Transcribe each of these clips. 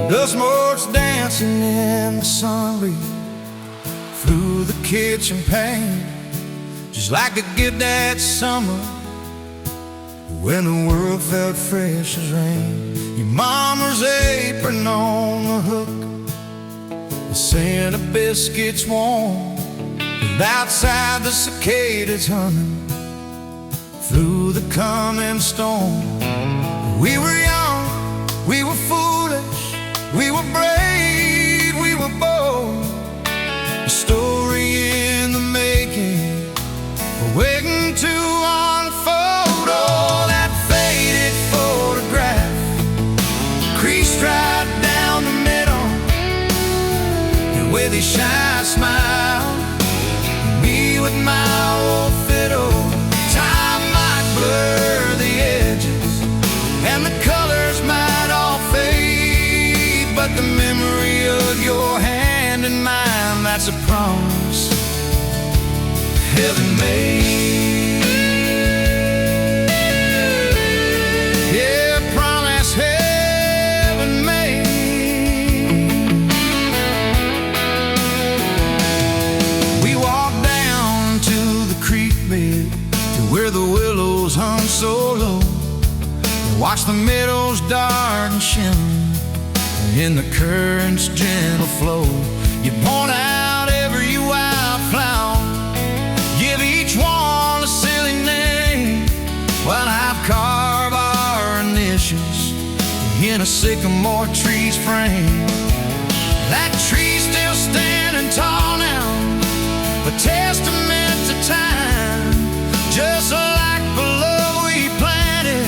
Dust motes dancing in the sun breeze through the kitchen pane, just like a gift that summer when the world felt fresh as rain. Your mama's apron on the hook, the scent of biscuits warm, and outside the cicadas humming through the coming storm. We were young, we were foolish, we were brave, we were bold. A story in the making, waiting to unfold. Oh, that faded photograph, creased right down the middle, and with his shy smile, me with my old fiddle. Time might blur the edges, and the colors might all fade, but the memory of your hand in mine, that's a promise heaven made. Yeah, promise heaven made. We walked down to the creek bed, to where the willows hung so low, watch the meadows dark and shimmer in the current's gentle flow. You point out every wildflower, give each one a silly name, while I carve our initials in a sycamore tree's frame. That tree's still standing tall now, a testament to time, just like the love we planted,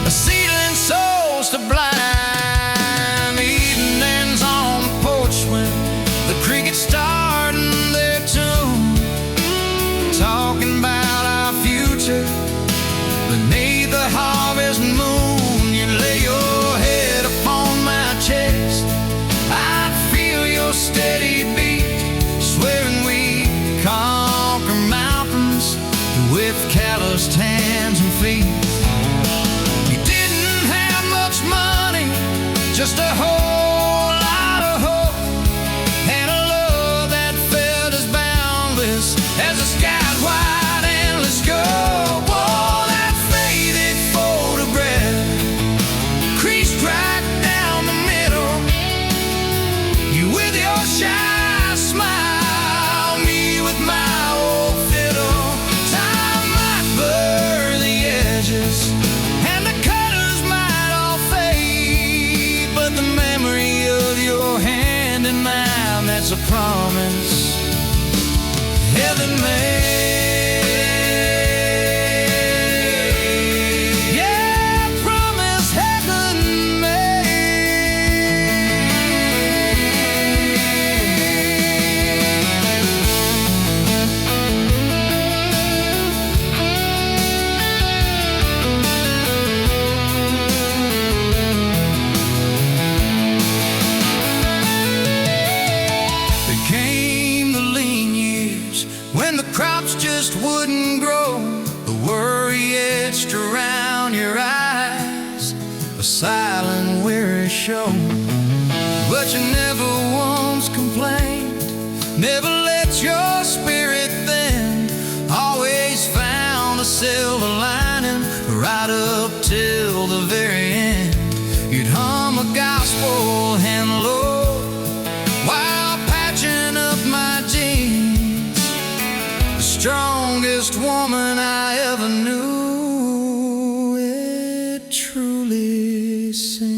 a seedling souls to blind. Evenings on the porch when the crickets starting their tune, talking about our future beneath the harvest moon. You lay your head upon my chest, I'd feel your steady beat, swearing we conquer mountains with calloused hands and feet. You didn't have much money, just a whole lot of hope, and a love that felt as boundless as the sky's wide endless scope. Oh, that faded photograph, creased right down the middle, you with your shy smile, me with my old fiddle. Time might blur the edges, and the colors might all fade, but the memory of your hand in mine, that's a promise heaven made. Yeah, promise heaven made. There came the lean years when the crops just wouldn't grow, the worry etched around your eyes, a silent weary show. But you never once complained, never let your spirit thin, always found a silver lining right up till the very end. You'd hum a gospel hymn low while patching up my jeans, the strongest woman I ever knew, it truly seems.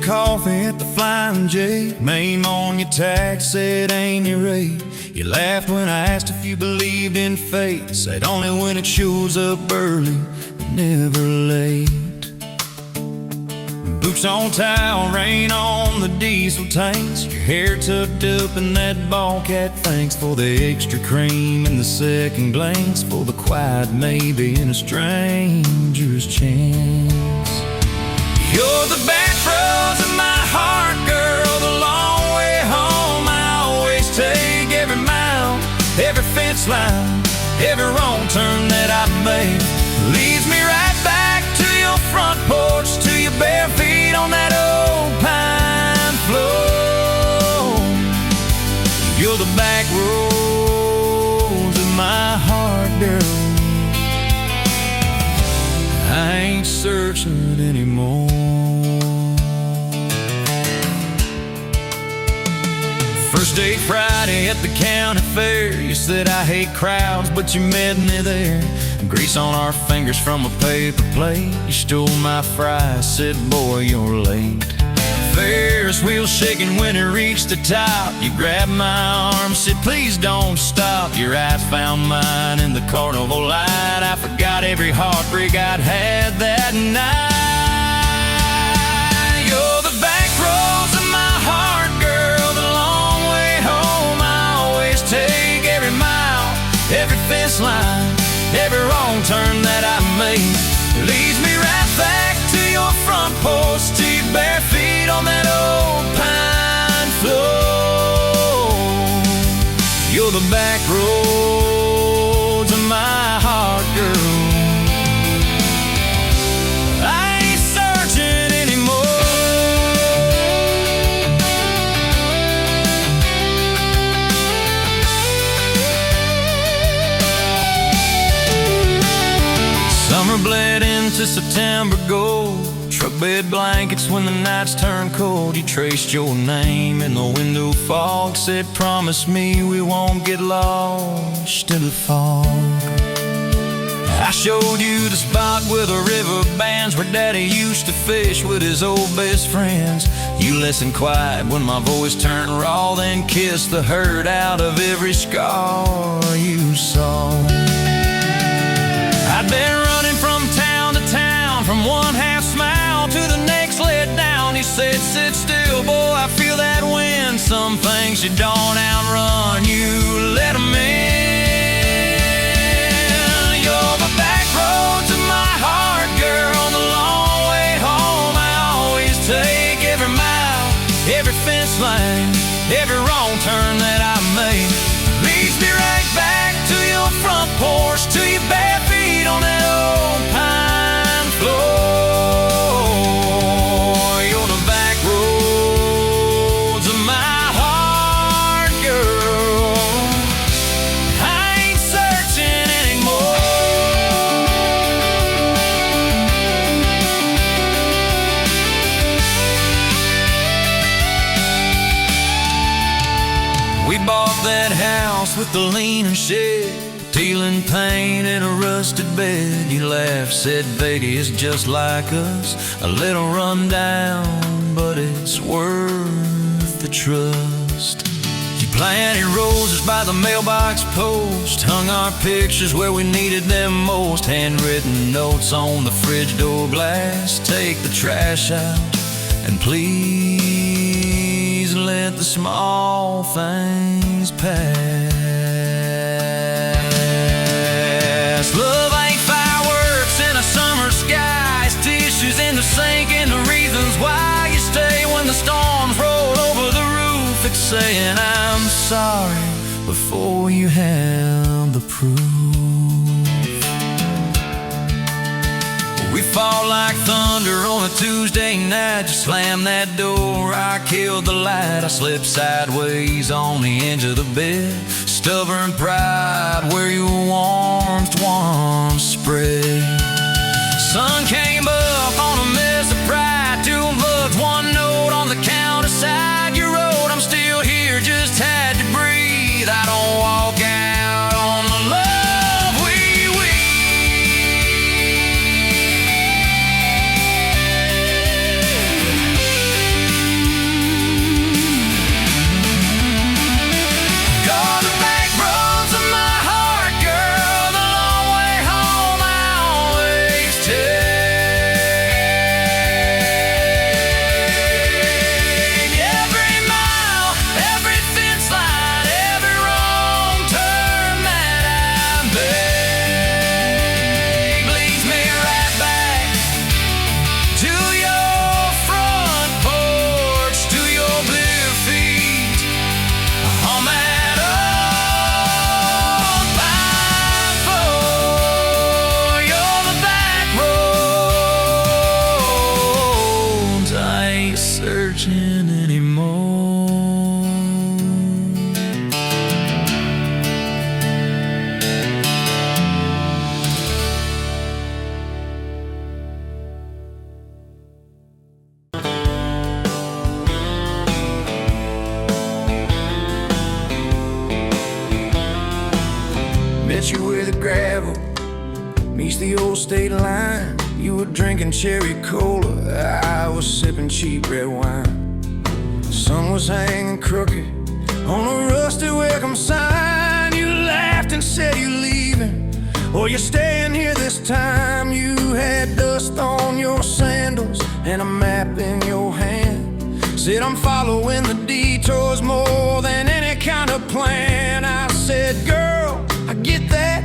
coffee at the Flying J. Name on your tag said Amy Ray. You laughed when I asked if you believed in fate. Said only when it shows up early, never late. Boots on towel, rain on the diesel tanks. Your hair tucked up in that ball cat. Thanks for the extra cream and the second glance, for the quiet maybe in a stranger's chance. You're the back roads of my heart, girl, the long way home. I always take every mile, every fence line, every wrong turn that I've made. Leads me right back to your front porch, to your bare feet on that old pine floor. You're the back roads of my heart, girl. I ain't searching anymore. First day Friday at the county fair. You said I hate crowds, but you met me there. Grease on our fingers from a paper plate. You stole my fries, said boy you're late. Ferris wheel shaking when it reached the top. You grabbed my arm, said please don't stop. Your eyes found mine in the carnival light. I forgot every heartbreak I'd had that night. You're the back roads of my heart, girl, the long way home. I always take every mile, every fence line, every wrong turn that I made. Leads me right back to your front porch, to your bare feet on that old pine floor. You're the back roads of my heart, girl. I ain't searching anymore. Summer bled into September gold. Truck bed blankets when the nights turn cold. You traced your name in the window fog. Said promise me we won't get lost in the fog. I showed you the spot where the river bands, where Daddy used to fish with his old best friends. You listened quiet when my voice turned raw, then kissed the hurt out of every scar you saw. I'd been running from town to town, from one half smile to the next let down. You said sit still, boy, I feel that wind. Some things you don't outrun, you let them in. You're the back roads of my heart, girl, the long way home. I always take every mile, every fence line, every wrong turn that I made. Leads me right back to your front porch, to your bare feet on that old pine floor. You're the back roads of my heart, girl. I ain't searching anymore. We bought that house with the leaning shed, peeling paint in a rusted bed. You laughed, said baby, it's just like us, a little run down, but it's worth the trust. You planted roses by the mailbox post, hung our pictures where we needed them most. Handwritten notes on the fridge door glass, take the trash out and please let the small things pass. Love ain't fireworks in a summer sky, it's tissues in the sink and the reasons why you stay when the storms roll over the roof. It's saying I'm sorry before you have the proof. We fall like thunder on a Tuesday night. You slam that door, I killed the light. I slipped sideways on the edge of the bed. Stubborn pride where your warmth once spread. Sun came up on a mess of pride. 2 bucks, 1 note on the counter side. You wrote, I'm still here, just had to breathe. I don't walk out on the love we searching anymore. Met you where the gravel meets the old state line. You were drinking cherry cola, I was sipping cheap red wine. The sun was hanging crooked on a rusty welcome sign. You laughed and said you're leaving, or you're staying here this time. You had dust on your sandals and a map in your hand. Said I'm following the detours more than any kind of plan. I said, girl, I get that,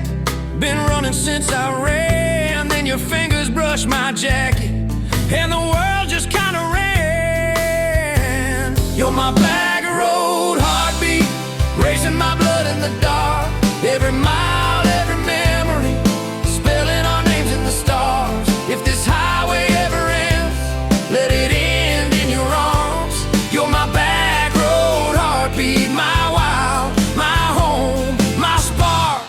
been running since I ran. Then your fingers brushed my jacket and the world just kinda ran. You're my bag of road heartbeat, racing my blood in the dark. Every mile, every memory, spelling our names in the stars. If this highway ever ends, let it end in your arms. You're my back road heartbeat, my wild, my home, my spark.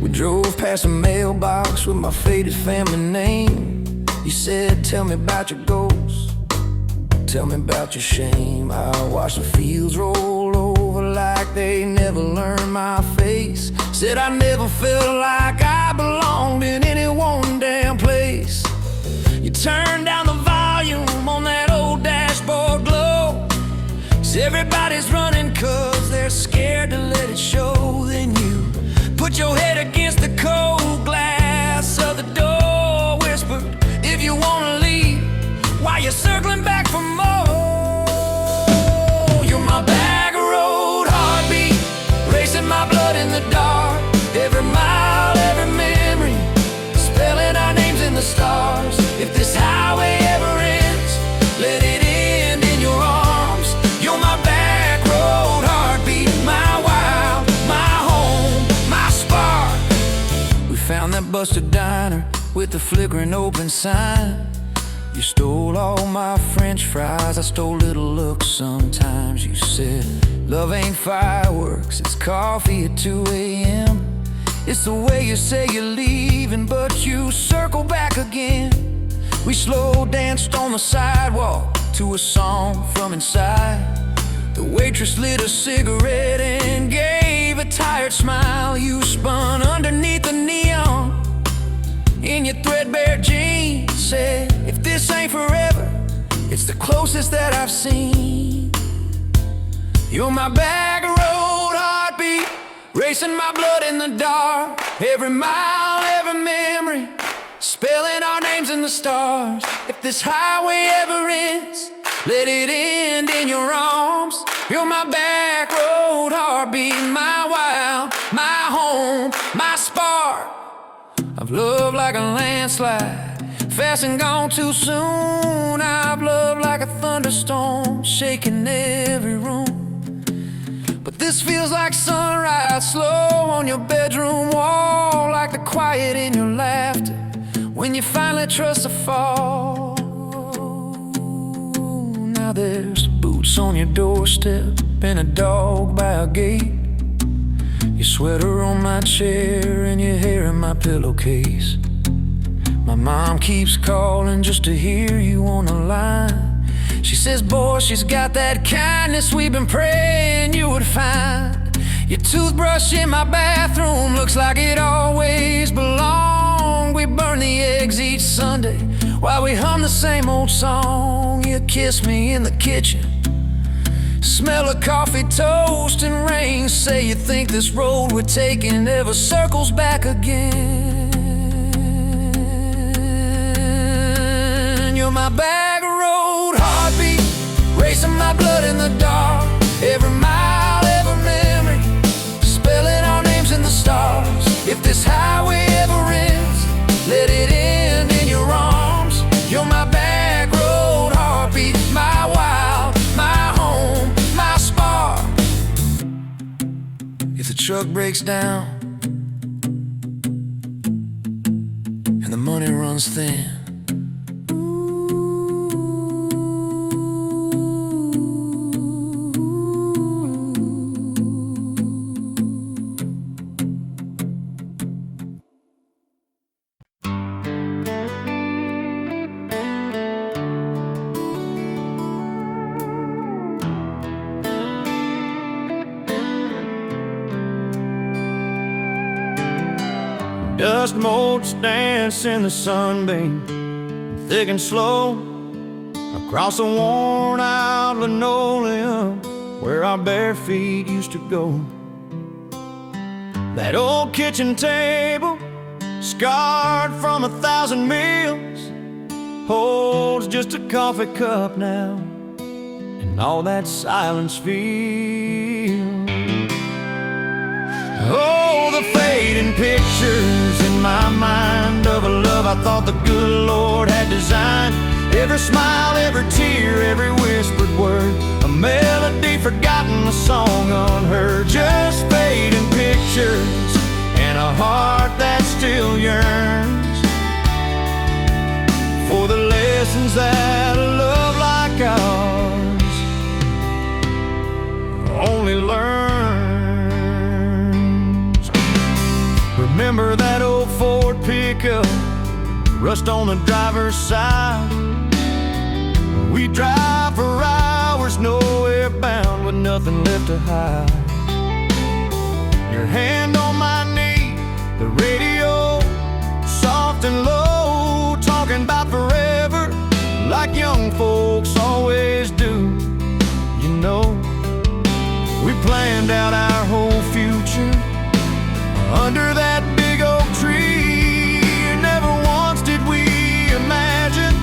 We drove past a mailbox with my faded family name. You said, tell me about your goals, tell me about your shame. I watched the fields roll over like they never learned my face. Said I never felt like I belonged in any one damn place. You turned down the volume on that old dashboard glow. 'Cause everybody's running 'cause they're scared to let it show. Then you put your head against the cold glass of the door, whispered, if you wanna leave, while you're circling back for more. You're my bag of road heartbeat, racing my blood in the dark. Every mile, every memory, spelling our names in the stars. If this highway ever ends, let it end in your arms. You're my back road heartbeat, my wild, my home, my spark. We found that busted diner with the flickering open sign. You stole all my French fries, I stole little looks sometimes. You said, love ain't fireworks, it's coffee at 2 a.m. It's the way you say you're leaving, but you circle back again. We slow danced on the sidewalk to a song from inside. The waitress lit a cigarette and gave a tired smile. You spun underneath the neon in your threadbare jeans. Said, if this ain't forever, it's the closest that I've seen. You're my bag of road heartbeat, racing my blood in the dark. Every mile, every memory, spelling our names in the stars. If this highway ever ends, let it end in your arms. You're my back road heartbeat, my wild, my home, my spark. I've loved like a landslide, fast and gone too soon. I've loved like a thunderstorm, shaking every room. But this feels like sunrise, slow on your bedroom wall, like the quiet in your laughter when you finally trust the fall. Now there's boots on your doorstep and a dog by a gate. Your sweater on my chair and your hair in my pillowcase. My mom keeps calling just to hear you on the line. She says, boy, she's got that kindness we've been praying you would find. Your toothbrush in my bathroom looks like it always belonged. We burn the eggs each Sunday while we hum the same old song. You kiss me in the kitchen, smell of coffee, toast, and rain. Say you think this road we're taking never circles back again. You're my bag of road heartbeat, racing my blood in the dark. Every mile, every memory, spelling our names in the stars. If this highway ever ends, let it end in your arms. You're my back road heartbeat, my wild, my home, my spark. If the truck breaks down and the money runs thin, Dust motes dance in the sunbeam, thick and slow, across the worn-out linoleum where our bare feet used to go. That old kitchen table, scarred from 1,000 meals, holds just a coffee cup now, and all that silence feels. Oh, the fading pictures in my mind of a love I thought the good Lord had designed. Every smile, every tear, every whispered word, a melody forgotten, a song unheard. Just fading pictures and a heart that still yearns for the lessons that a love like ours only learns. Remember that old Ford pickup, rust on the driver's side? We drive for hours, nowhere bound, with nothing left to hide. Your hand on my knee, the radio soft and low, talking about forever like young folks always do. You know, we planned out our whole future under that big oak tree. Never once did we imagine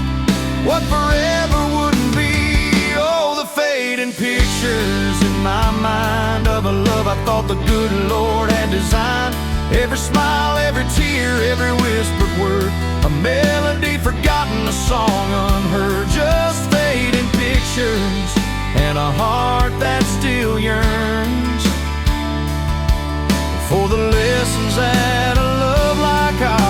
what forever wouldn't be. Oh, the fading pictures in my mind of a love I thought the good Lord had designed. Every smile, every tear, every whispered word, a melody forgotten, a song unheard. Just fading pictures and a heart that still yearns for the lessons that a love like ours.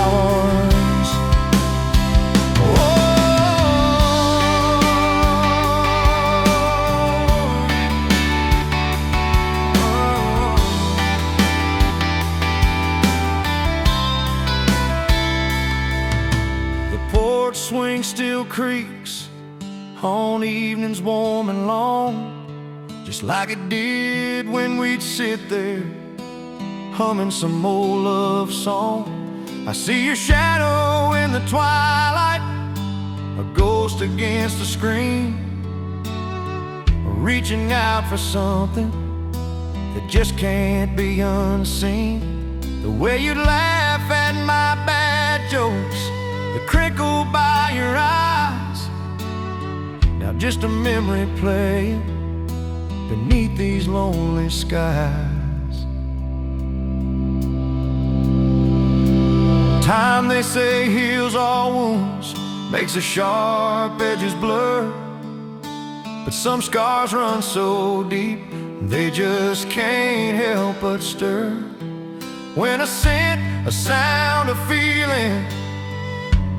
Swing still creaks on evenings warm and long, just like it did when we'd sit there humming some old love song. I see your shadow in the twilight, a ghost against the screen, reaching out for something that just can't be unseen. The way you laugh at my bad jokes, the crinkle by your eyes, now just a memory playing beneath these lonely skies. Time, they say, heals all wounds, makes the sharp edges blur, but some scars run so deep they just can't help but stir. When a scent, a sound, a feeling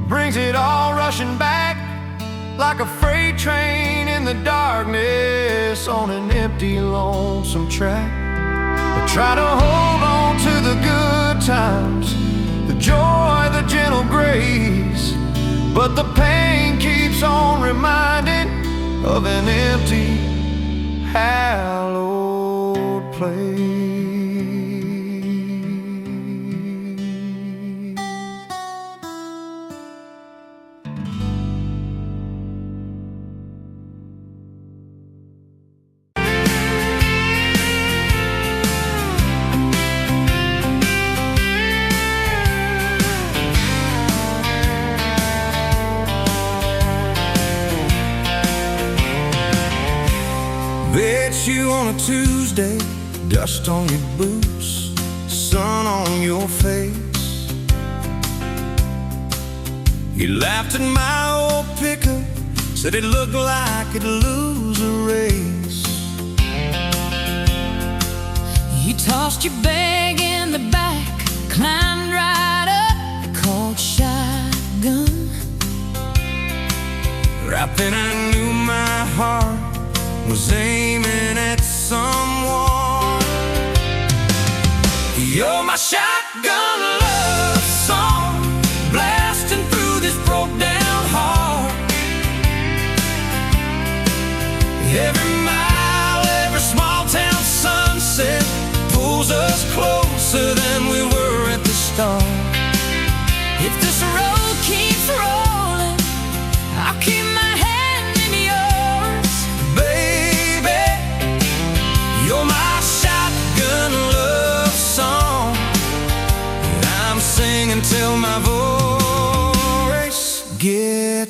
brings it all rushing back, like a freight train in the darkness on an empty, lonesome track. I try to hold on to the good times, the joy, the gentle grace, but the pain keeps on reminding of an empty, hallowed place. Bet you on a Tuesday, dust on your boots, sun on your face. You laughed at my old pickup, said it looked like it'd lose a race. You tossed your bag in the back, climbed right up the cold shotgun. Right then I knew my heart was aiming at someone. You're my shotgun love song, blasting through this broke down heart. Every mile, every small town sunset pulls us closer than we were at the start.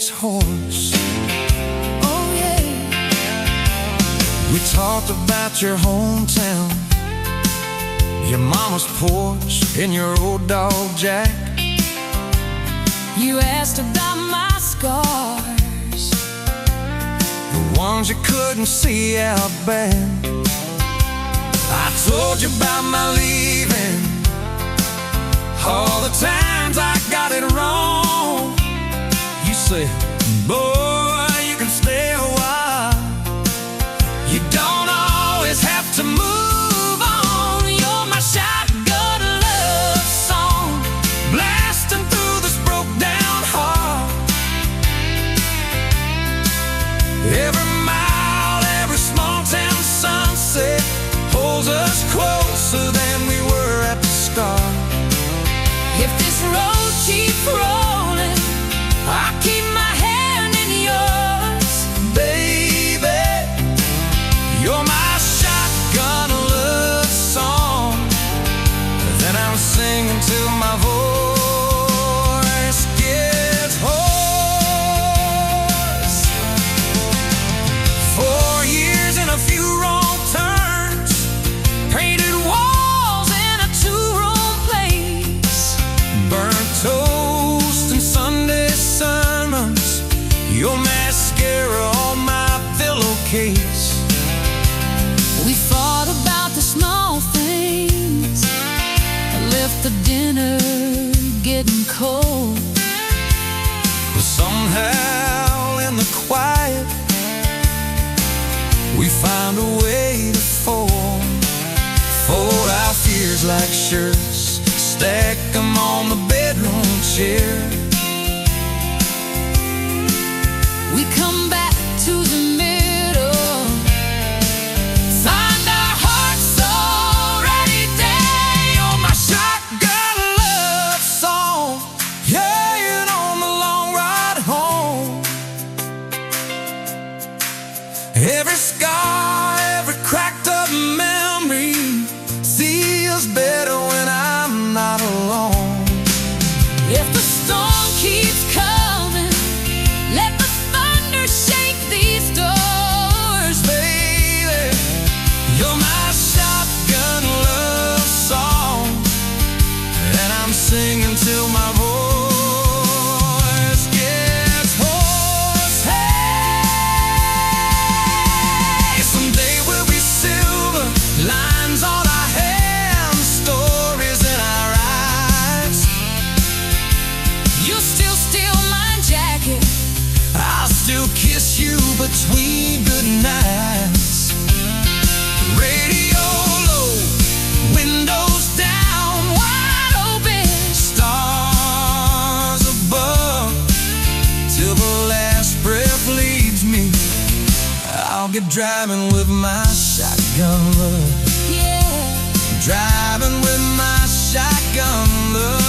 six horse. Oh yeah. We talked about your hometown, your mama's porch, and your old dog Jack. You asked about my scars, the ones you couldn't see out back. I told you about my leaving, all the times I got it wrong. You said, boy, you can stay a while, you don't always have to move on. You're my shotgun love song, blasting through this broke down heart. Every mile, every small town sunset holds us closer than we were at the start. if this road keeps rolling, I keep my hand in yours. Baby, you're my shotgun love song that I'm singing till my voice gets hoarse. 4 years and a few wrong turns, painted walls in a two-room place, burnt toast and Sunday sermons, your mascara on my pillowcase. We fought about the small things, left the dinner getting cold. But somehow in the quiet, we found a way to fold our fears like shirts, stack them on the bedroom chair. We come back to the middle, find our hearts already dead. You're my shotgun love song, yeah, and on the long ride home. Every scar, every cracked up memory feels better when I'm not alone. If the storm keeps coming, let the thunder shake these doors. Baby, you're my shotgun love song, and I'm singing till my voice gets hoarse. Hey, someday we'll be silver, lines on our hands, stories in our eyes. You still steal my jacket, I'll still kiss you between good nights. Radio low, windows down, wide open, stars above, till the last breath leaves me. I'll get driving with my shotgun love, yeah. driving with my shotgun love.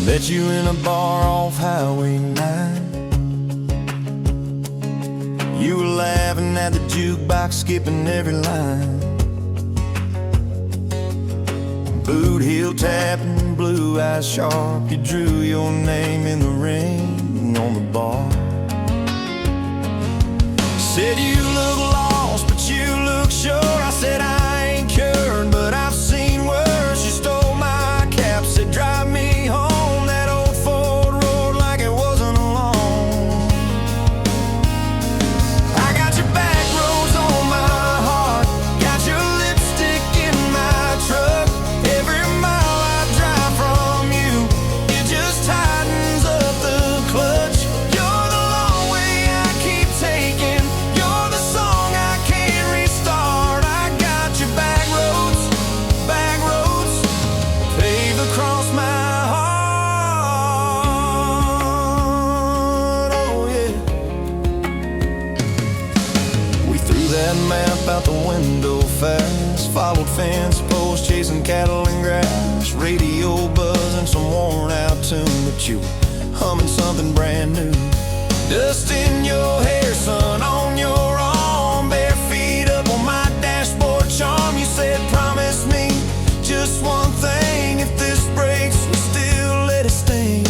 Met you in a bar off Highway 9. You were laughing at the jukebox, skipping every line. Boot heel tapping, blue eyes sharp, you drew your name in the ring on the bar. Said you look lost, but you look sure. I said I ain't cured, but I've seen worse. You stole my cap, said drive me home. That old Ford roared like it wasn't alone. I got your back roads on my heart, got your lipstick in my truck. Every mile I drive from you, it just tightens up the clutch. You're the long way I keep taking, you're the Hollowed fence post, chasing cattle and grass, radio buzzing some worn out tune, but you were humming something brand new. Dust in your hair, sun on your arm, bare feet up on my dashboard charm. You said, promise me just one thing, if this breaks, we still let it sting.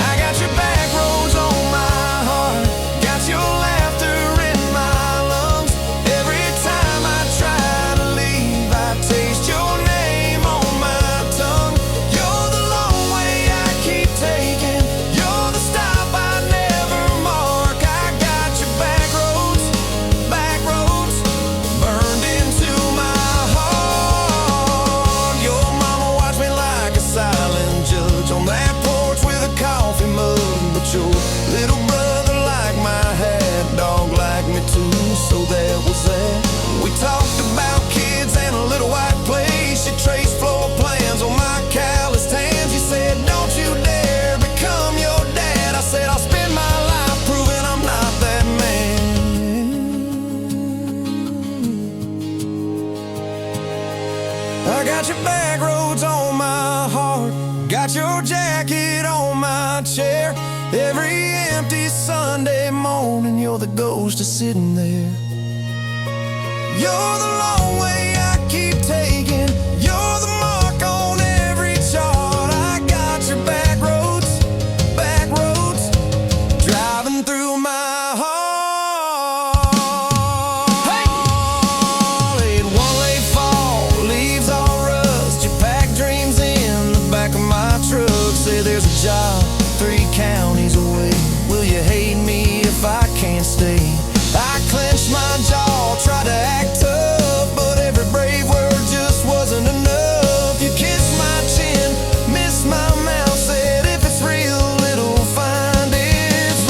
I got your back roads on my heart, got your laughter in my lungs. Every time I try to leave, I taste your name on my tongue. You're the long way I keep taking, you're the stop I never mark. I got your back roads burned into my heart. Your mama watched me like a silent judge on that porch with a coffee mug, but your little brother liked my hat, dog liked me too, so that was that. We talked about kids and a little white place. You traced floor plans on my calloused hands. You said, don't you dare become your dad. I said, I'll spend my life proving I'm not that man. I got your back roads on my heart, got your jacket on my chair. Every empty Sunday morning, you're the ghost of sitting there. You're the long way I keep taking, you're the mark on every chart. I got your back roads driving through my heart. Hey! One late fall, leaves all rust. You pack dreams in the back of my truck. Say there's a job 3 counties away. Will you hate me if I can't stay? I clenched my jaw, tried to act tough, but every brave word just wasn't enough. You kissed my chin, missed my mouth, said if it's real, it'll find its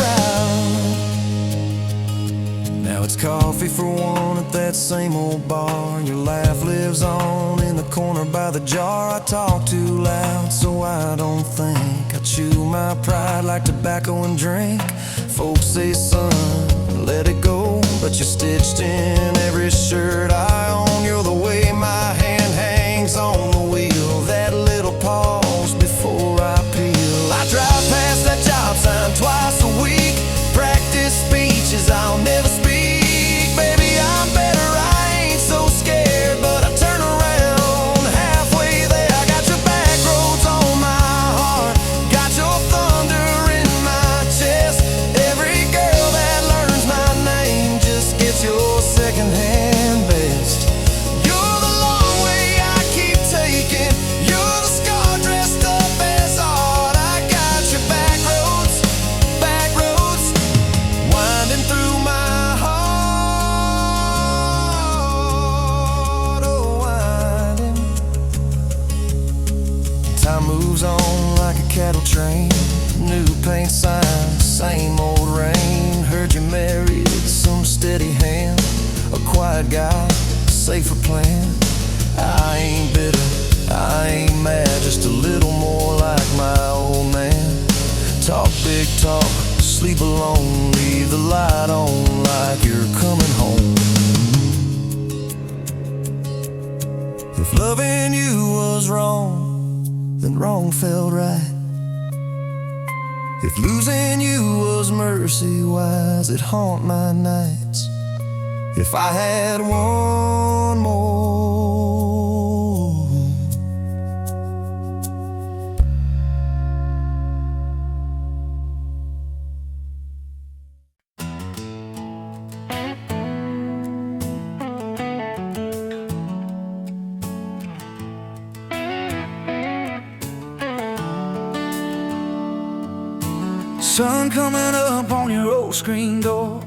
route. Now it's coffee for one at that same old bar. Your laugh lives on in the corner by the jar. I talk too loud, so I don't think. I chew my pride like tobacco and drink. Folks say, son, let it go, but you're stitched in every shirt I own. You're the way my hand hangs on the wheel, that little pause before I peel. I drive past that job sign twice a week, practice speeches I'll never speak. Baby, I'm better, I ain't so scared, but I turn around halfway there. I got your back roads on my heart, got your thunder in my chest. Every girl that learns my name just gets your secondhand best. You're the long way I keep taking, you're the scar dressed up as art. I got your back roads winding through my heart, oh winding. Time moves on like a cattle train, new paint signs, same old rain. Heard you married some steady hand, a quiet guy, safer plan. I ain't bitter, I ain't mad, just a little more like my old man. Talk big talk, sleep alone, leave the light on like you're coming home. If loving you was wrong, then wrong felt right. If losing you was mercy, why's it haunt my nights? If I had one more, sun coming up on your old screen door,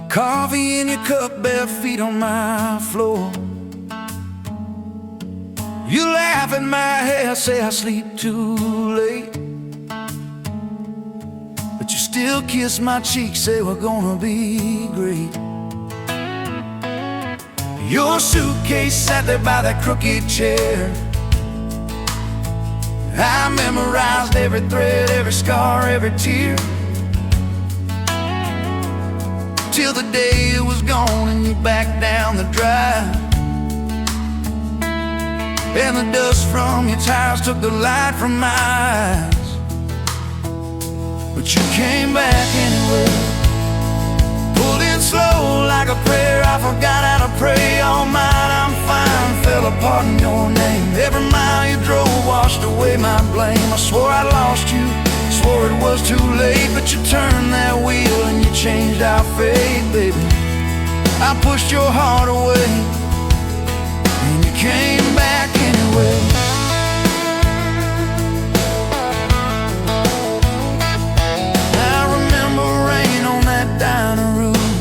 coffee in your cup, bare feet on my floor. You laugh at my hair, say I sleep too late, but you still kiss my cheek, say we're gonna be great. Your suitcase sat there by that crooked chair. I memorized every thread, every scar, every tear. till the day it was gone and you backed down the drive. And the dust from your tires took the light from my eyes. But you came back anyway. Pulled in slow like a prayer. I forgot how to pray. All mine, I'm fine. Fell apart in your name. Every mile you drove washed away my blame. I swore I lost you, swore it was too late. But you turned that wheel and you changed our fate, baby. I pushed your heart away and you came back anyway. I remember rain on that dining room.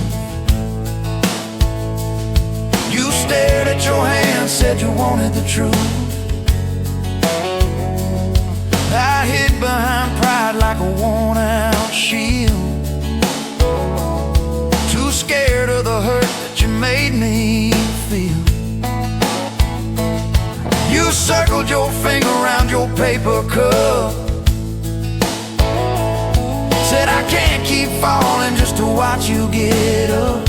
You stared at your hand, said you wanted the truth. I hid behind pride like a worn-out shield, too scared of the hurt that you made me feel. You circled your finger around your paper cup, said I can't keep falling just to watch you get up.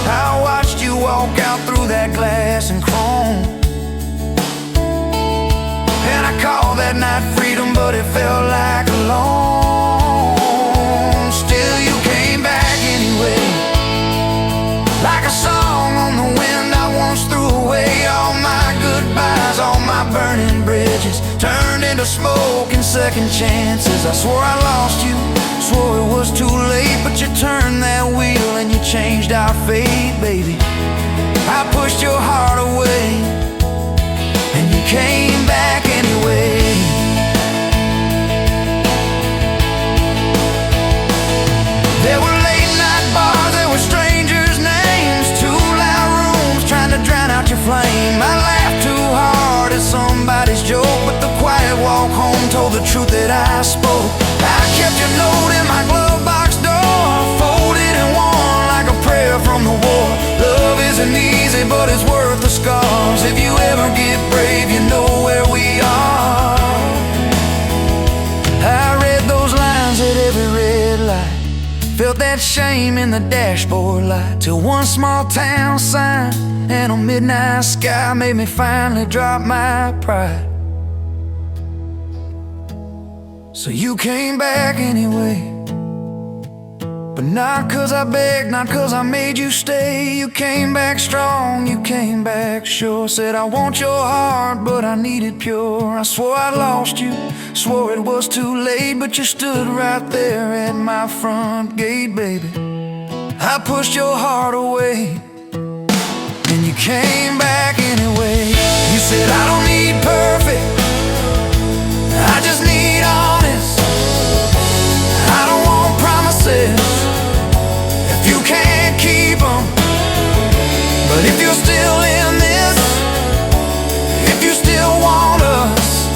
I watched you walk out through that glass and chrome, and I called that night freedom, but it felt like alone. Still you came back anyway, like a song on the wind I once threw away. All my goodbyes, all my burning bridges turned into smoke and second chances. I swore I lost you, swore it was too late. But you turned that wheel and you changed our fate, baby. I pushed your heart away and you came back anyway. There were late night bars, there were strangers' names, too loud rooms trying to drown out your flame. I laughed too hard at somebody's joke, but the quiet walk home told the truth that I spoke. I kept your note in my glove box door, folded and worn like a prayer from the war. Love isn't easy, but it's worth the scars. If you ever get brave, you know where we are. I read those lines at every red light, felt that shame in the dashboard light, till one small town sign and a midnight sky made me finally drop my pride. So you came back anyway, but not 'cause I begged, not 'cause I made you stay. You came back strong, you came back sure. Said I want your heart, but I need it pure. I swore I lost you, swore it was too late. But you stood right there at my front gate, baby. I pushed your heart away and you came back anyway. You said I don't need perfect, I just need honest. I don't want promises if you can't keep them. But if you're still in this, if you still want us,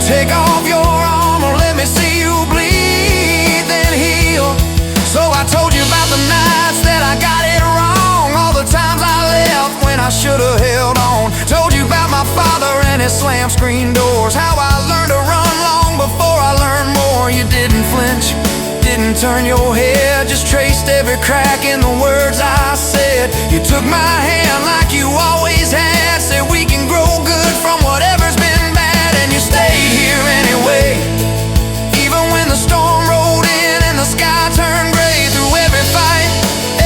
take off your armor, let me see you bleed, then heal. So I told you about the nights that I got it wrong, all the times I left when I should have held on. Told you about my father and his slam screen doors, how I learned to run long before I learned more. You didn't flinch, didn't turn your head, just traced every crack in the words I said. You took my hand like you always had, said we can grow good from whatever's been bad. And you stayed here anyway, even when the storm rolled in and the sky turned gray. Through every fight,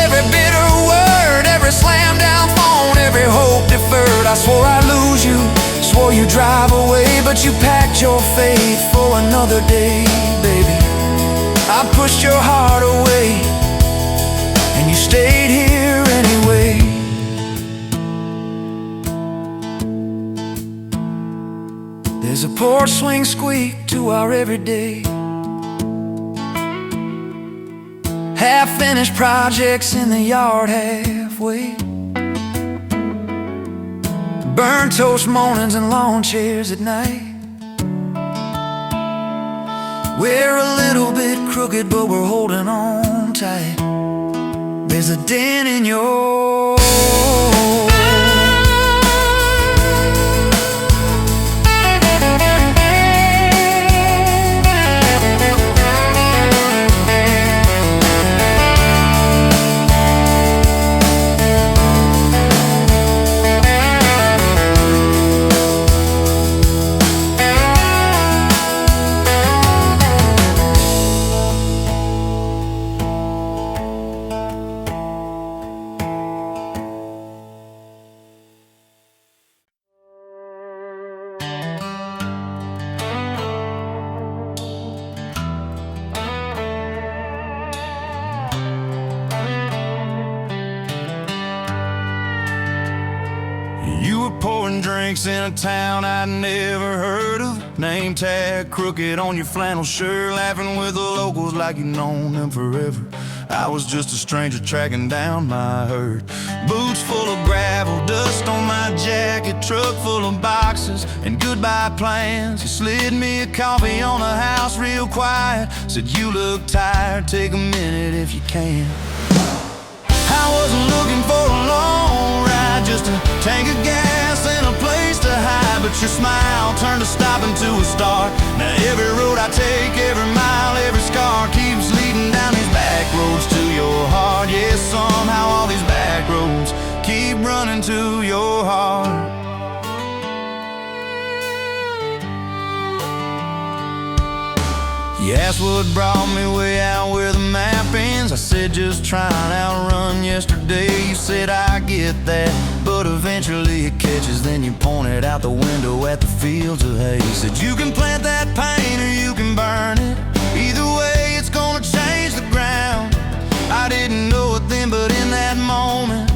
every bitter word, every slam down phone, every hope deferred. I swore I'd lose you, swore you'd drive away, but you packed your faith for another day, baby. I pushed your heart away and you stayed here anyway. There's a porch swing squeak to our everyday, half-finished projects in the yard halfway, burnt toast mornings and lawn chairs at night. We're a little bit crooked, but we're holding on tight. There's a dent in your were pouring drinks in a town I'd never heard of. Name tag crooked on your flannel shirt, laughing with the locals like you'd known them forever. I was just a stranger tracking down my herd. Boots full of gravel, dust on my jacket, truck full of boxes and goodbye plans. You slid me a coffee on the house real quiet, said you look tired, take a minute if you can. I wasn't looking for a long ride, just a tank of gas and a place to hide. But your smile turned a stop into a start. Now every road I take, every mile, every scar keeps leading down these back roads to your heart. Yeah, somehow all these back roads keep running to your heart. You asked what brought me way out where the map ends. I said just trying to outrun yesterday. You said I get that, but eventually it catches. Then you pointed out the window at the fields of hay. You said you can plant that pain or you can burn it. Either way it's gonna change the ground. I didn't know it then, but in that moment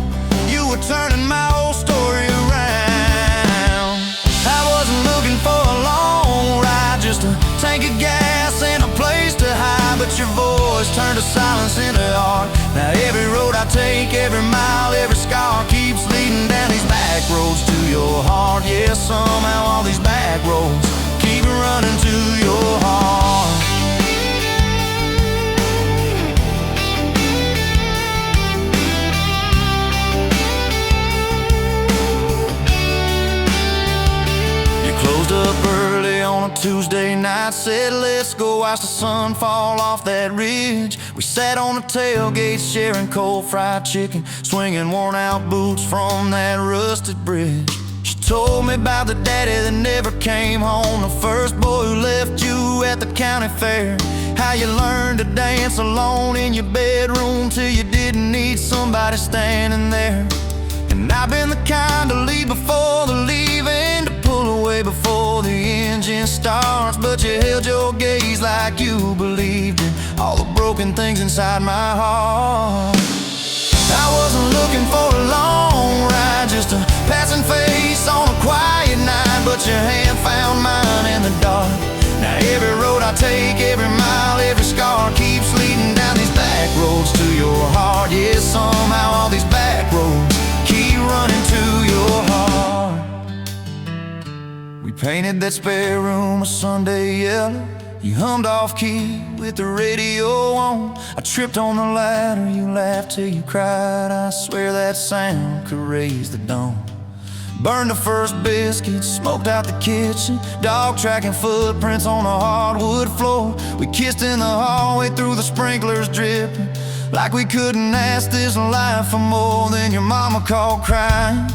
you were turning my whole story around. I wasn't looking for a long ride, just a tank of gas and a place to hide. But your voice turned a silence into art. Now every road I take, every mile, every scar keeps leading down these back roads to your heart. Yeah, somehow all these back roads keep running to your heart. You closed up early on a Tuesday night, said let's go watch the sun fall off that ridge. We sat on the tailgate sharing cold fried chicken, swinging worn out boots from that rusted bridge. She told me about the daddy that never came home, the first boy who left you at the county fair. How you learned to dance alone in your bedroom till you didn't need somebody standing there. And I've been the kind to leave before the leaving, to pull away before the engine starts. But you held your gaze like you believed in all the broken things inside my heart. I wasn't looking for a long ride, just a passing face on a quiet night. But your hand found mine in the dark. Now every road I take, every mile, every scar keeps leading down these back roads to your heart. Yeah, somehow all these back roads keep running to your heart. We painted that spare room a Sunday yellow. You hummed off key with the radio on. I tripped on the ladder, you laughed till you cried. I swear that sound could raise the dawn. Burned the first biscuit, smoked out the kitchen, dog tracking footprints on the hardwood floor. We kissed in the hallway through the sprinklers dripping, like we couldn't ask this life for more. Then your mama called crying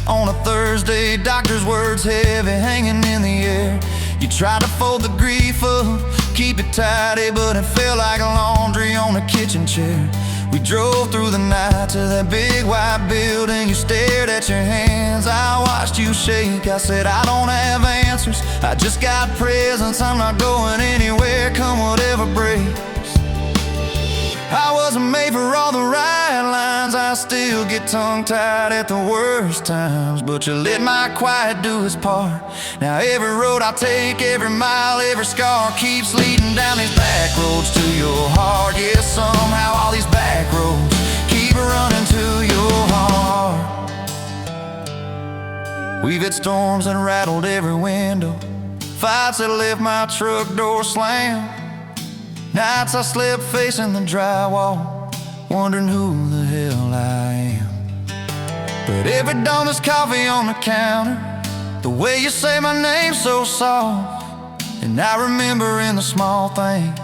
on a Thursday, doctor's words heavy hanging in the air. You tried to fold the grief up, keep it tidy, but it felt like laundry on a kitchen chair. We drove through the night to that big white building. You stared at your hands, I watched you shake. I said I don't have answers, I just got presents. I'm not going anywhere, come whatever breaks. I wasn't made for all the right lines, I still get tongue-tied at the worst times. But you let my quiet do its part. Now every road I take, every mile, every scar keeps leading down these back roads to your heart. Yeah, somehow all these back roads keep running to your heart. We've had storms that rattled every window, fights that left my truck door slammed. Nights I slept facing the drywall, wondering who the hell I am. But every dawn there's coffee on the counter, the way you say my name so soft. And I remember in the small things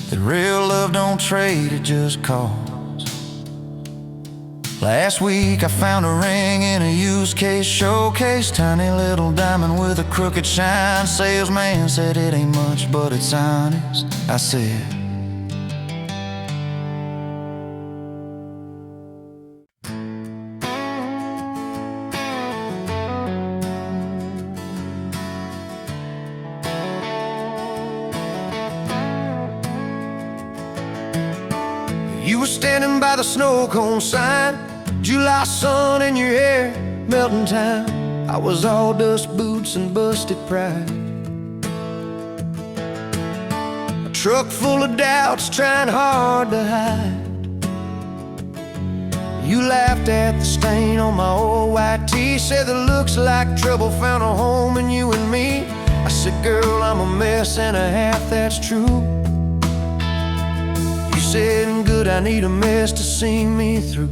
that real love don't trade, it just costs. Last week I found a ring in a used case showcase, tiny little diamond with a crooked shine. Salesman said it ain't much, but it's honest. I said, you were standing by the snow cone sign, July sun in your hair. melting time. I was all dust boots and busted pride, a truck full of doubts trying hard to hide. You laughed at the stain on my old white tee, said that looks like trouble found a home in you and me. I said, girl, I'm a mess and a half, that's true. You said, good, I need a mess to see me through.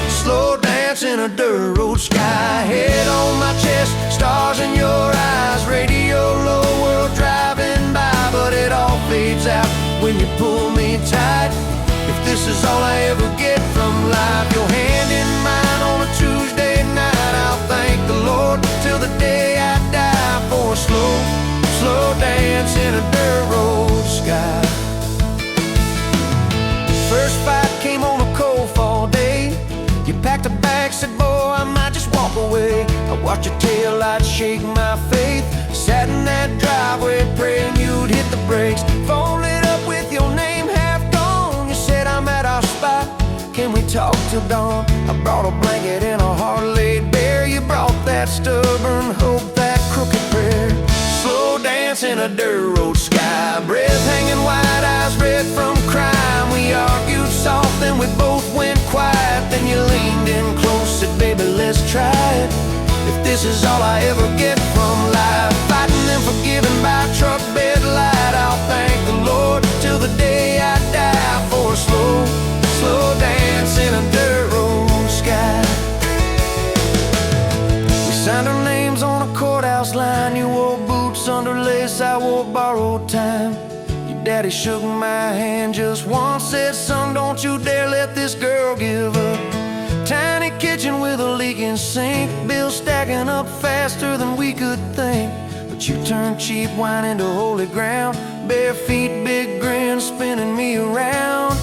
Slow dance in a dirt road sky, head on my chest, stars in your eyes, radio low, world driving by, but it all fades out when you pull me tight. If this is all I ever get from life, your hand in mine on a Tuesday night, I'll thank the Lord till the day I die for a slow, slow dance in a dirt road sky. First fight came on a cold fall day. You packed a bag, said, boy, I might just walk away. I watched your taillights shake my faith, sat in that driveway praying you'd hit the brakes. Phone lit up with your name half gone. You said, I'm at our spot, can we talk till dawn? I brought a blanket and a heart laid bare. You brought that stubborn hope, that crooked prayer. Slow dance in a dirt road sky, breath hanging wide, eyes red from crime. We argued soft, then we both went quiet. Then you leaned in close, said, baby, let's try it. If this is all I ever get from life, fighting and forgiving by truck bed light, I'll thank the Lord till the day I die for a slow, slow dance in a dirt road sky. We signed our names on a courthouse line. You wore boots under lace, I wore borrowed time. Your daddy shook my hand just once, said, son, don't you dare let this girl give up. Tiny kitchen with a leaking sink, bills stacking up faster than we could think. But you turned cheap wine into holy ground, bare feet, big grin, spinning me around.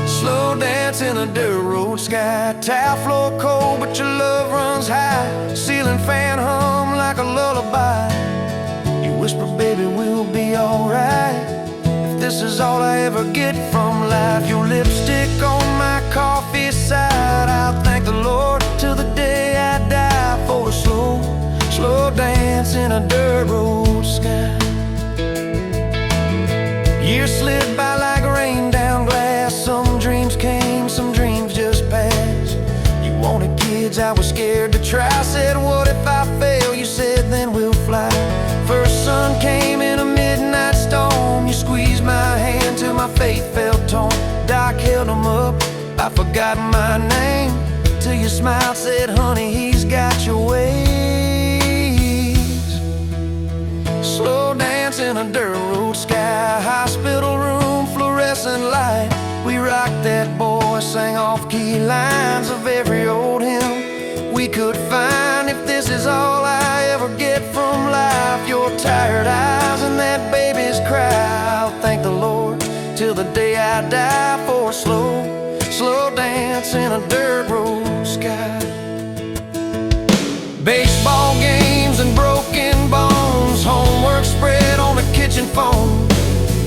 Slow dance in a dirt road sky, tile floor cold, but your love runs high. Ceiling fan hum like a lullaby. You whisper, baby, we'll be alright. If this is all I ever get from life, your lipstick on my coffee side, I'll thank the Lord till the day I die for a slow, slow dance in a dirt road sky. Years slid by like rain down glass. Some dreams came, some dreams just passed. You wanted kids, I was scared to try. Said, what if I fail? You said, then we'll fly. First sun came in a midnight storm. You squeezed my hand till my faith felt torn. Doc held them up, I forgot my name, till you smiled, said, honey, he's got your ways. Slow dance in a dirt road sky, hospital room, fluorescent light. We rocked that boy, sang off-key lines of every old hymn we could find. If this is all I ever get from life, your tired eyes and that baby's cry, I'll thank the Lord till the day I die for a slow, slow dance in a dirt road sky. Baseball games and broken bones, homework spread on the kitchen phone.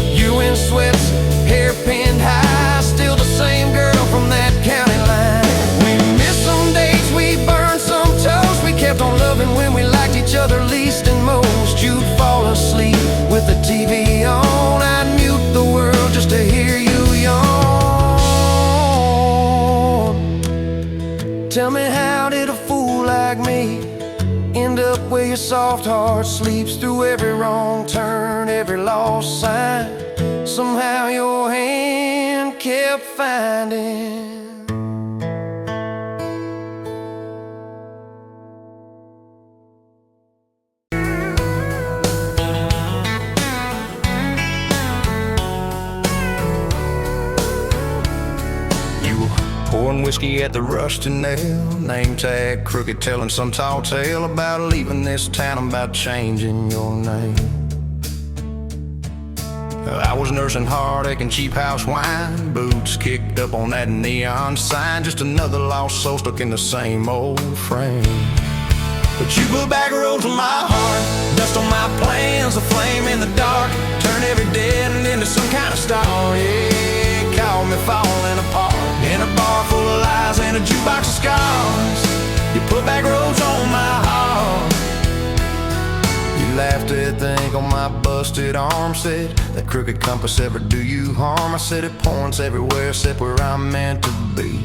You in sweats, hair pinned high, still the same girl from that county line. We missed some dates, we burned some toast. We kept on loving when we liked each other least and most. You'd fall asleep with the TV on, I'd mute the world just to hear you yawn. Tell me, how did a fool like me end up where your soft heart sleeps through every wrong turn, every lost sign? Somehow your hand kept finding. Pouring whiskey at the Rusty Nail, name tag crooked, telling some tall tale about leaving this town, about changing your name. I was nursing heartache and cheap house wine, boots kicked up on that neon sign, just another lost soul stuck in the same old frame. But you put back roads on my heart, dust on my plans, a flame in the dark, turn every dead end into some kind of star. Yeah, call me falling apart in a bar full of lies and a jukebox of scars. You put back roads on my heart. You laughed at the ink on my busted arm. Said, that crooked compass ever do you harm? I said, it points everywhere except where I'm meant to be.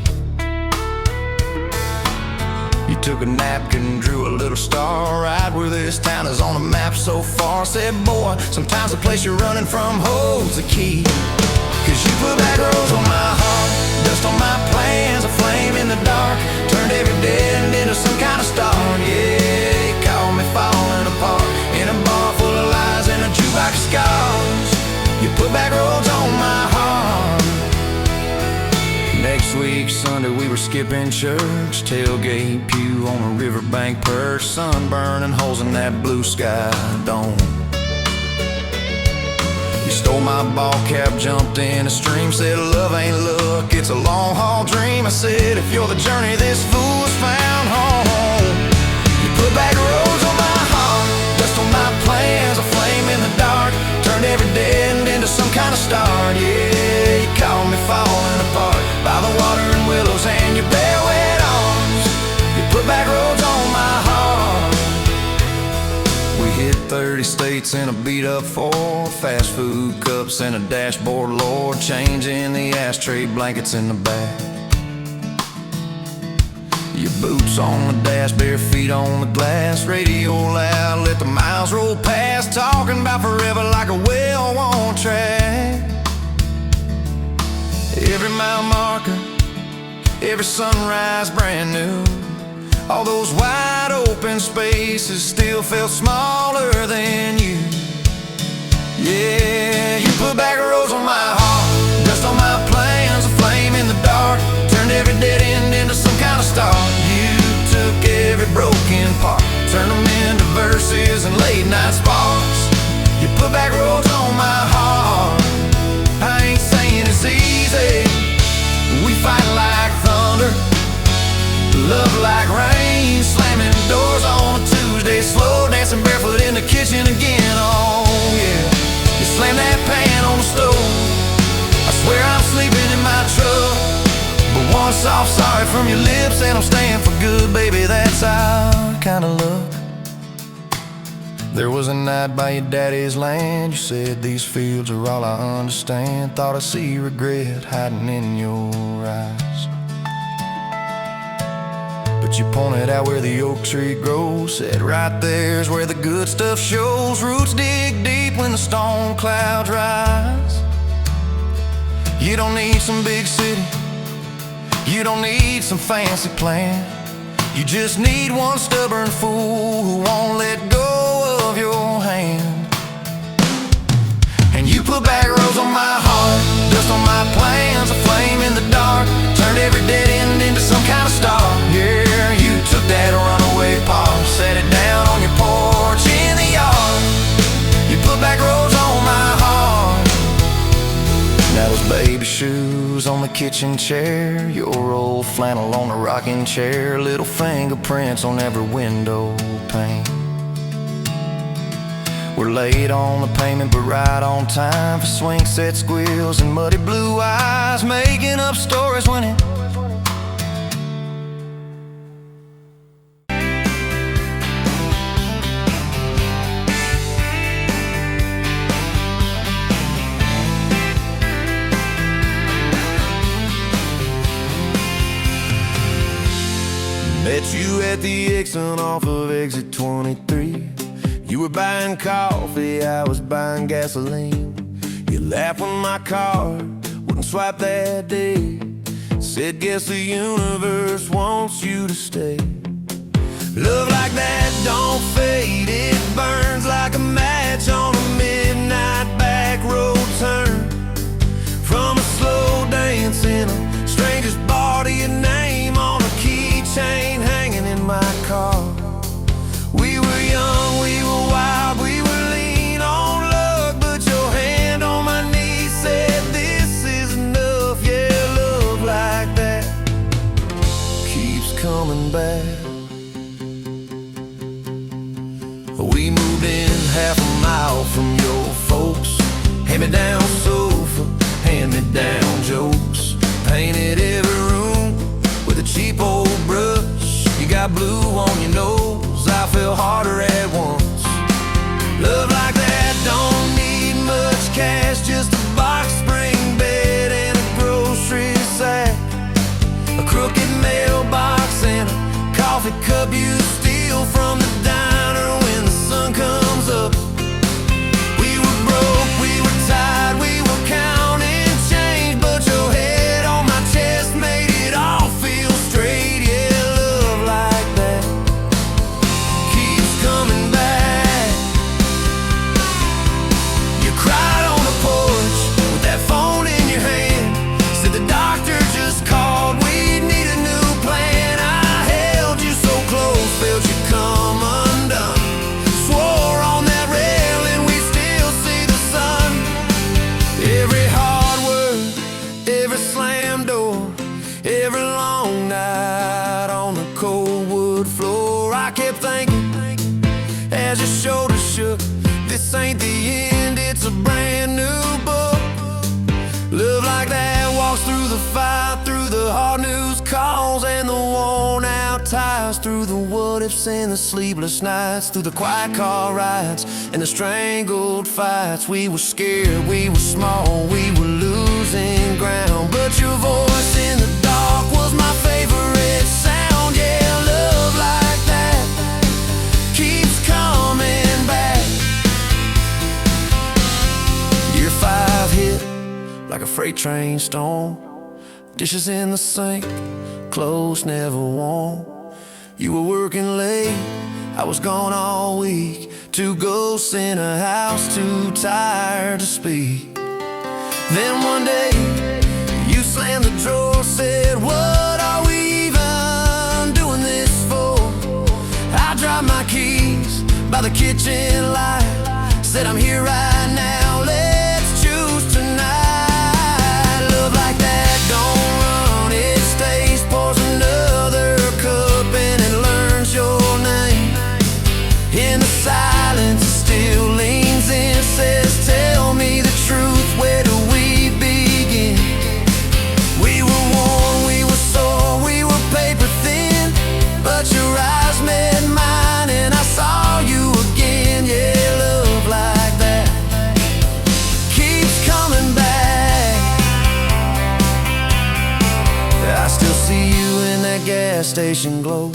You took a napkin, drew a little star right where this town is on the map so far. Said, boy, sometimes the place you're running from holds the key. Cause you put back roads on my heart, dust on my plans, a flame in the dark, turned every dead end into some kind of star. Yeah, you caught me falling apart in a bar full of lies and a jukebox of scars. You put back roads on my heart. Next week, Sunday, we were skipping church, tailgate pew on a riverbank perch, sun burning holes in that blue sky dome. You stole my ball cap, jumped in a stream, said love ain't luck, it's a long haul dream. I said, if you're the journey, this fool's found home. You put back roads on my heart, dust on my plans, a flame in the dark, turned every dead end into some kind of star. Yeah, you caught me falling apart by the water and willows and your bare wet arms. You put back roads on my heart. We hit 30 states in a beat-up Ford, fast food cups and a dashboard, Lord, changing the ashtray blankets in the back. Your boots on the dash, bare feet on the glass, radio loud, let the miles roll past, talking about forever like a well-worn track. Every mile marker, every sunrise brand new. All those wide open spaces still felt smaller than you. Yeah, you put back roads on my heart, dust on my plans, a flame in the dark, turned every dead end into some kind of star. You took every broken part, turned them into verses and late night sparks. You put back roads on my heart. I ain't saying it's easy, we fight like thunder, love like rain, slamming doors on a Tuesday, slow dancing barefoot in the kitchen again. Oh yeah, you slam that pan on the stove, I swear I'm sleeping in my truck, but one soft sorry from your lips and I'm staying for good, baby, that's our kind of luck. There was a night by your daddy's land, you said these fields are all I understand, thought I see regret hiding in your eyes. But you pointed out where the oak tree grows, said right there's where the good stuff shows. Roots dig deep when the storm clouds rise. You don't need some big city, you don't need some fancy plan, you just need one stubborn fool who won't let go of your hand. And you put back roads on my heart, dust on my plans, a flame in the dark, turned every dead end into some kind of star. Yeah, you took that runaway paw, set it down on your porch in the yard. You put back roads on my heart. Now those baby shoes on the kitchen chair, your old flannel on the rocking chair, little fingerprints on every window pane. We're late on the payment but right on time for swing set squeals and muddy blue eyes, making up stories when it met you at the exit off of exit 23. You were buying coffee, I was buying gasoline. You laughed when my card wouldn't swipe that day, said guess the universe wants you to stay. Love like that don't fade, it burns like a match on a midnight back road turn. From a slow dance in a stranger's bar to your name on a keychain hanging in my car. We were young, we were wild, we were lean on luck, but your hand on my knee said this is enough. Yeah, love like that keeps coming back. We moved in half a mile from your folks, hand-me-down sofa, hand-me-down jokes, painted every room with a cheap old brush. You got blue crooked mailbox and a coffee cup you steal from the diner when the sun comes up. We were broke, we were tired, we were counting change, but your head on my chest made it all feel straight. Yeah, love like that keeps coming back. You cried on the porch with that phone in your hand, said the doctor just called, we need a new plan. I held you so close, felt you come undone, swore on that railing we still see the sun. Every hard word, every slam door, every long night on the cold wood floor, I kept thinking as your shoulders shook, this ain't the end, it's a brand new book. Love like that walks through the fight, through the hard news calls and the worn out tires, through the what ifs and the sleepless nights, through the quiet car rides and the strangled fights. We were scared, we were small, we were losing ground, but your voice in the dark was my favorite sound. Yeah, love like that keeps coming back. Year 5 hit like a freight train storm, dishes in the sink, clothes never warm. You were working late, I was gone all week, 2 ghosts in a house too tired to speak. Then one day you slammed the drawer, said, what are we even doing this for? I dropped my keys by the kitchen light, said I'm here right now, let's choose tonight. Love like that don't run, it stays, pours another cup and it learns your name. In the silence it still leans in, says tell me the truth, where do we begin? We were worn, we were sore, we were paper thin, but your eyes met mine and I saw you again. Yeah, love like that keeps coming back. I still see you in that gas station glow,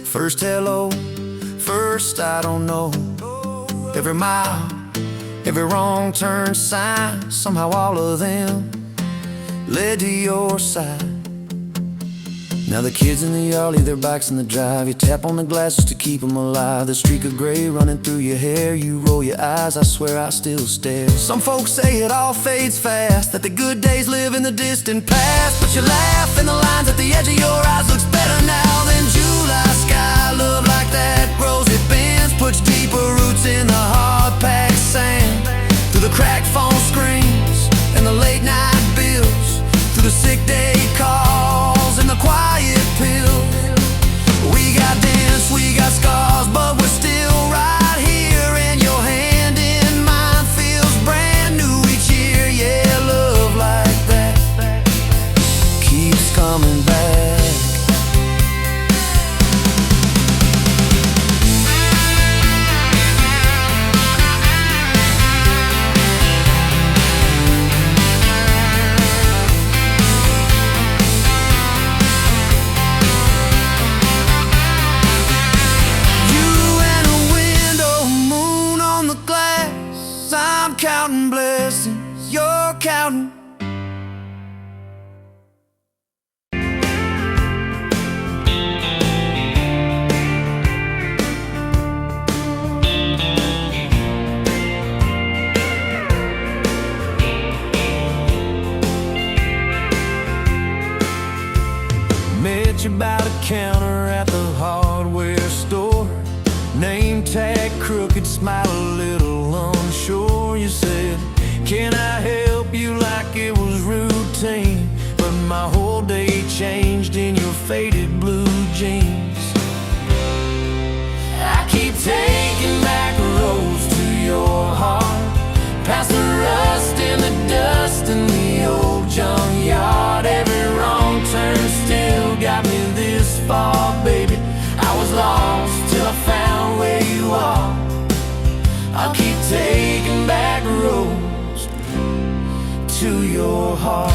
first hello, first I don't know. Every mile, every wrong turn sign, somehow all of them led to your side. Now the kids in the yard leave their bikes in the drive, you tap on the glasses to keep them alive. The streak of gray running through your hair, you roll your eyes, I swear I still stare. Some folks say it all fades fast, that the good days live in the distant past, but you laugh and the lines at the edge of your eyes looks better now than July sky. Love like that grows, it bends, puts deeper roots in the hard-packed sand, through the cracked phone screens and the late night bills, through the sick day calls and the quiet pills. We got dents, we got scars, but we're still right here, and your hand in mine feels brand new each year. Yeah, love like that keeps coming back. Counting blessings, you're counting. Met you by the counter at the hardware store, name tag crooked, smile a little unsure. You said, can I help you, like it was routine, but my whole day changed in your faded blue jeans. I keep taking back roads to your heart, past the rust and the dust in the old junkyard. Every wrong turn still got me this far, baby. I was lost till I found where you are. I'll keep taking back roads to your heart.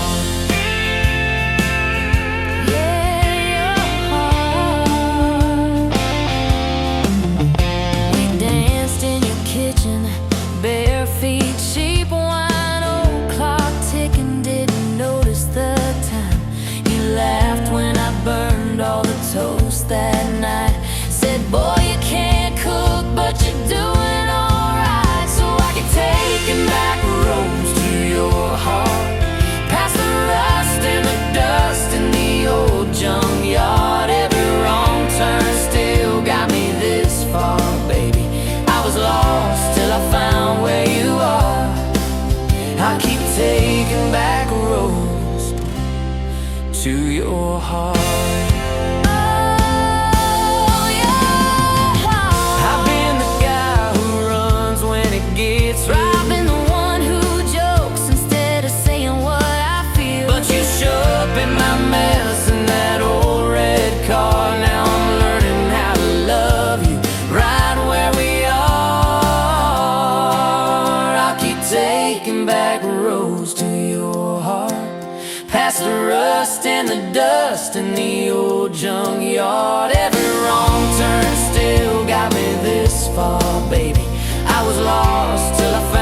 your heart. Oh, your heart. I've been the guy who runs when it gets rough. I've been the one who jokes instead of saying what I feel. But you show up in my mess in that old red car. Now I'm learning how to love you right where we are. I'll keep taking back roads to your heart, past the rust and the dust in the old junkyard. Every wrong turn still got me this far, baby. I was lost till I found